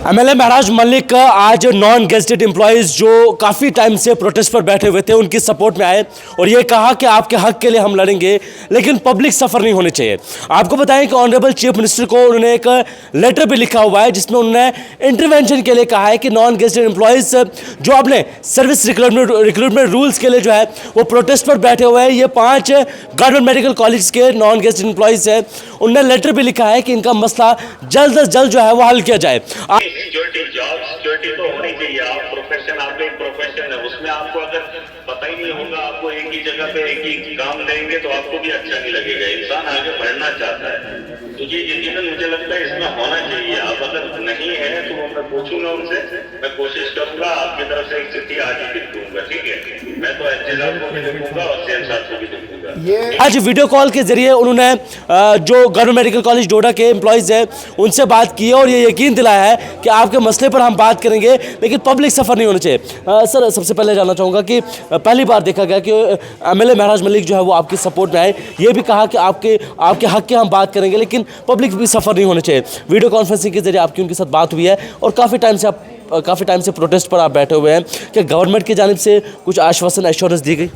MLA महराज मलिक आज non gazetted employees जो काफ़ी टाइम से प्रोटेस्ट पर बैठे हुए थे उनकी सपोर्ट में आए और ये कहा कि आपके हक के लिए हम लड़ेंगे, लेकिन पब्लिक सफ़र नहीं होनी चाहिए। आपको बताएं कि ऑनरेबल चीफ मिनिस्टर को उन्होंने एक लेटर भी लिखा हुआ है जिसमें उन्होंने इंटरवेंशन के लिए कहा है कि नॉन गेजेटेड एम्प्लॉयज़ जो अपने सर्विस रिक्रूटमेंट रूल्स के लिए जो है वो प्रोटेस्ट पर बैठे हुए हैं। ये 5 गवर्नमेंट मेडिकल कॉलेज के नॉन गेजेटेड एम्प्लॉयज़ हैं। उन्होंने लेटर भी लिखा है कि इनका मसला जल्द से जल्द जो है वो हल किया जाए। सिक्योरिटी जॉब सिक्योरिटी तो होनी चाहिए। आप प्रोफेशन, आपका एक प्रोफेशन है, उसमें आपको अगर पता ही नहीं होगा, आपको एक ही जगह पे एक ही काम देंगे तो आपको भी अच्छा नहीं लगेगा। इंसान आगे बढ़ना चाहता है तो ये यकीनन मुझे लगता है इसमें होना चाहिए। आप अगर नहीं है तो मैं पूछूंगा उनसे, मैं कोशिश करूंगा आपकी तरफ से एक चिट्ठी आज ही लिख दूंगा। ठीक है, मैं तो एचएसआर को भी लिखूंगा और सीएम साहब को भी लिखूंगा। आज वीडियो कॉल के जरिए उन्होंने जो गवर्नमेंट मेडिकल कॉलेज डोडा के एम्प्लॉयज़ हैं उनसे बात की है और ये यकीन दिलाया है कि आपके मसले पर हम बात करेंगे, लेकिन पब्लिक सफ़र नहीं होना चाहिए। सर, सबसे पहले जानना चाहूँगा कि पहली बार देखा गया कि एमएलए महराज मलिक जो है वो आपकी सपोर्ट में आए, ये भी कहा कि आपके हक की हम बात करेंगे, लेकिन पब्लिक भी सफ़र नहीं होना चाहिए। वीडियो कॉन्फ्रेंसिंग के जरिए आपकी उनके साथ बात हुई है और काफ़ी टाइम से प्रोटेस्ट पर आप बैठे हुए हैं। क्या गवर्नमेंट की जानिब से कुछ आश्वासन एश्योरेंस दी गई?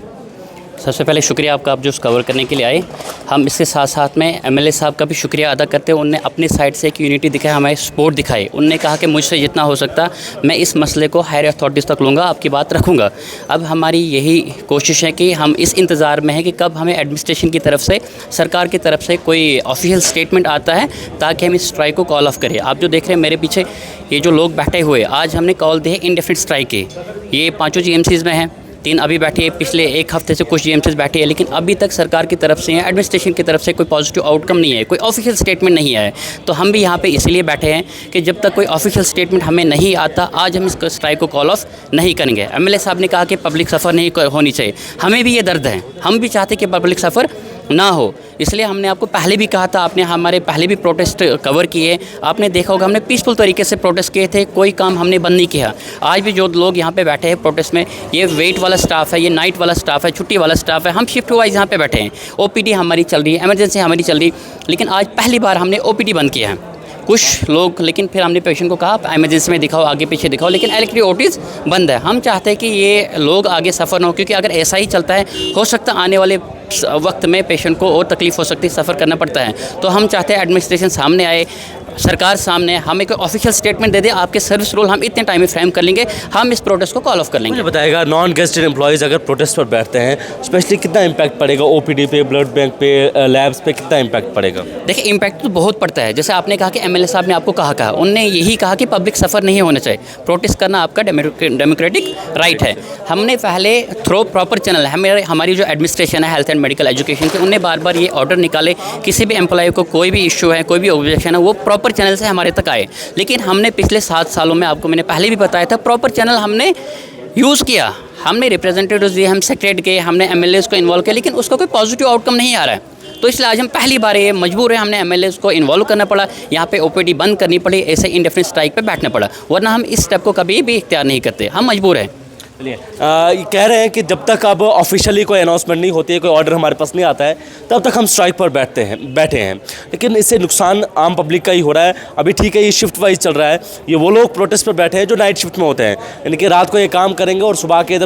सबसे पहले शुक्रिया आपका, आप जो कवर करने के लिए आए। हम इसके साथ साथ में एमएलए साहब का भी शुक्रिया अदा करते हैं। उनने अपनी साइड से एक यूनिटी दिखाई, हमें सपोर्ट दिखाई। उनने कहा कि मुझसे जितना हो सकता मैं इस मसले को हायर अथॉरिटीज़ तक लूँगा, आपकी बात रखूँगा। अब हमारी यही कोशिश है कि हम इस इंतज़ार में हैं कि कब हमें एडमिनिस्ट्रेशन की तरफ से, सरकार की तरफ से कोई ऑफिशियल स्टेटमेंट आता है ताकि हम इस स्ट्राइक को कॉल ऑफ करें। आप जो देख रहे हैं मेरे पीछे ये जो लोग बैठे हुए, आज हमने कॉल दी है इंडेफिनिट स्ट्राइक की। ये 5 जीएमसीज़ में हैं, 3 अभी बैठी है, पिछले 1 हफ्ते से कुछ जीएमसीज़ बैठी है, लेकिन अभी तक सरकार की तरफ से या एडमिनिस्ट्रेशन की तरफ से कोई पॉजिटिव आउटकम नहीं है, कोई ऑफिशियल स्टेटमेंट नहीं है। तो हम भी यहाँ पे इसलिए बैठे हैं कि जब तक कोई ऑफिशियल स्टेटमेंट हमें नहीं आता, आज हम इस स्ट्राइक को कॉल ऑफ नहीं करेंगे। एमएलए साहब ने कहा कि पब्लिक सफ़र नहीं होनी चाहिए, हमें भी ये दर्द है, हम भी चाहते कि पब्लिक सफ़र ना हो। इसलिए हमने आपको पहले भी कहा था, आपने हमारे पहले भी प्रोटेस्ट कवर किए, आपने देखा होगा हमने पीसफुल तरीके से प्रोटेस्ट किए थे, कोई काम हमने बंद नहीं किया। आज भी जो लोग यहाँ पे बैठे हैं प्रोटेस्ट में, ये वेट वाला स्टाफ है, ये नाइट वाला स्टाफ है, छुट्टी वाला स्टाफ है, हम शिफ्ट वाइज यहाँ पे बैठे हैं। ओपीडी हमारी चल रही है, एमरजेंसी हमारी चल रही, लेकिन आज पहली बार हमने ओपीडी बंद किया है। कुछ लोग, लेकिन फिर हमने पेशेंट को कहा आप एमरजेंसी में दिखाओ, आगे पीछे दिखाओ, लेकिन इलेक्ट्रिक ओटीज़ बंद है। हम चाहते हैं कि ये लोग आगे सफ़र ना हो, क्योंकि अगर ऐसा ही चलता है हो सकता आने वाले वक्त में पेशेंट को और तकलीफ़ हो सकती है, सफ़र करना पड़ता है। तो हम चाहते हैं एडमिनिस्ट्रेशन सामने आए, सरकार सामने, हमें कोई ऑफिशियल स्टेटमेंट दे दे, आपके सर्विस रूल हम इतने टाइम में फ्रेम कर लेंगे, हम इस प्रोटेस्ट को कॉल ऑफ कर लेंगे। मुझे बताएगा, नॉन गेजेटेड एम्प्लॉयज़ अगर प्रोटेस्ट पर बैठते हैं, स्पेशली कितना इम्पैक्ट पड़ेगा ओपीडी पे, ब्लड बैंक पे, लैब्स पे कितना इम्पैक्ट पड़ेगा? देखिए, इम्पैक्ट तो बहुत पड़ता है। जैसे आपने कहा कि एमएलए साहब ने आपको कहा उनने यही कहा कि पब्लिक सफ़र नहीं होना चाहिए, प्रोटेस्ट करना आपका डेमोक्रेटिक राइट है। हमने पहले थ्रो प्रॉपर चैनल है, हमारी जो एडमिनिस्ट्रेशन है हेल्थ एंड मेडिकल एजुकेशन के, उनने बार बार ये ऑर्डर निकाले, किसी भी एम्प्लॉय को कोई भी इशू है, कोई भी ऑब्जेक्शन है, वो प्रॉपर चैनल से हमारे तक आए। लेकिन हमने पिछले 7 सालों में, आपको मैंने पहले भी बताया था, प्रॉपर चैनल हमने यूज़ किया, हमने रिप्रेजेंटेटिव्स दिए, हम सेक्रेटरी के, हमने एमएलएस को इन्वॉल्व किया, लेकिन उसका कोई पॉजिटिव आउटकम नहीं आ रहा है। तो इसलिए आज हम पहली बार ये मजबूर है, हमने एमएलएस को इन्वॉल्व करना पड़ा, यहाँ पे ओपीडी बंद करनी पड़ी, ऐसे इंडेफिनिट स्ट्राइक पे बैठना पड़ा, वरना हम इस स्टेप को कभी भी इख्तियार नहीं करते, हम मजबूर हैं। कह रहे हैं कि जब तक अब ऑफिशियली कोई अनाउंसमेंट नहीं होती है, कोई ऑर्डर हमारे पास नहीं आता है, तब तक हम स्ट्राइक पर बैठे हैं। लेकिन इससे नुकसान आम पब्लिक का ही हो रहा है। अभी ठीक है, ये शिफ्ट वाइज चल रहा है, ये वो लोग प्रोटेस्ट पर बैठे हैं जो नाइट शिफ्ट में होते हैं, यानी कि रात को ये काम करेंगे और सुबह के इधर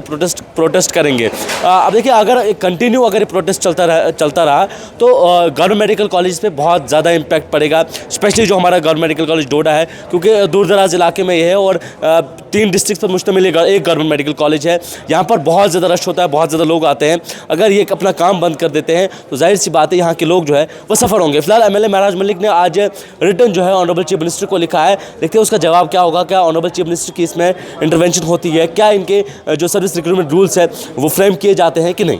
प्रोटेस्ट करेंगे। अब देखिए, अगर कंटिन्यू अगर ये प्रोटेस्ट चलता रहा तो गवर्नमेंट मेडिकल कॉलेज पे बहुत ज़्यादा इम्पैक्ट पड़ेगा, स्पेशली जो हमारा गवर्नमेंट मेडिकल कॉलेज डोडा है, क्योंकि दूर दराज इलाके में ये है और 3 डिस्ट्रिक्ट पर मुश्तमिल एक गवर्नमेंट मेडिकल कॉलेज है। यहाँ पर बहुत ज़्यादा रश होता है, बहुत ज़्यादा लोग आते हैं। अगर ये अपना काम बंद कर देते हैं तो जाहिर सी बात है यहाँ के लोग जो है वो सफ़र होंगे। फिलहाल एमएलए महराज मलिक ने आज रिटर्न जो है ऑनरेबल चीफ मिनिस्टर को लिखा है, देखते हैं उसका जवाब क्या होगा। क्या ऑनरेबल चीफ मिनिस्टर की इसमें इंटरवेंशन होती है, क्या इनके जो सर्विस रिक्रूटमेंट रूल्स है वो फ्रेम किए जाते हैं कि नहीं।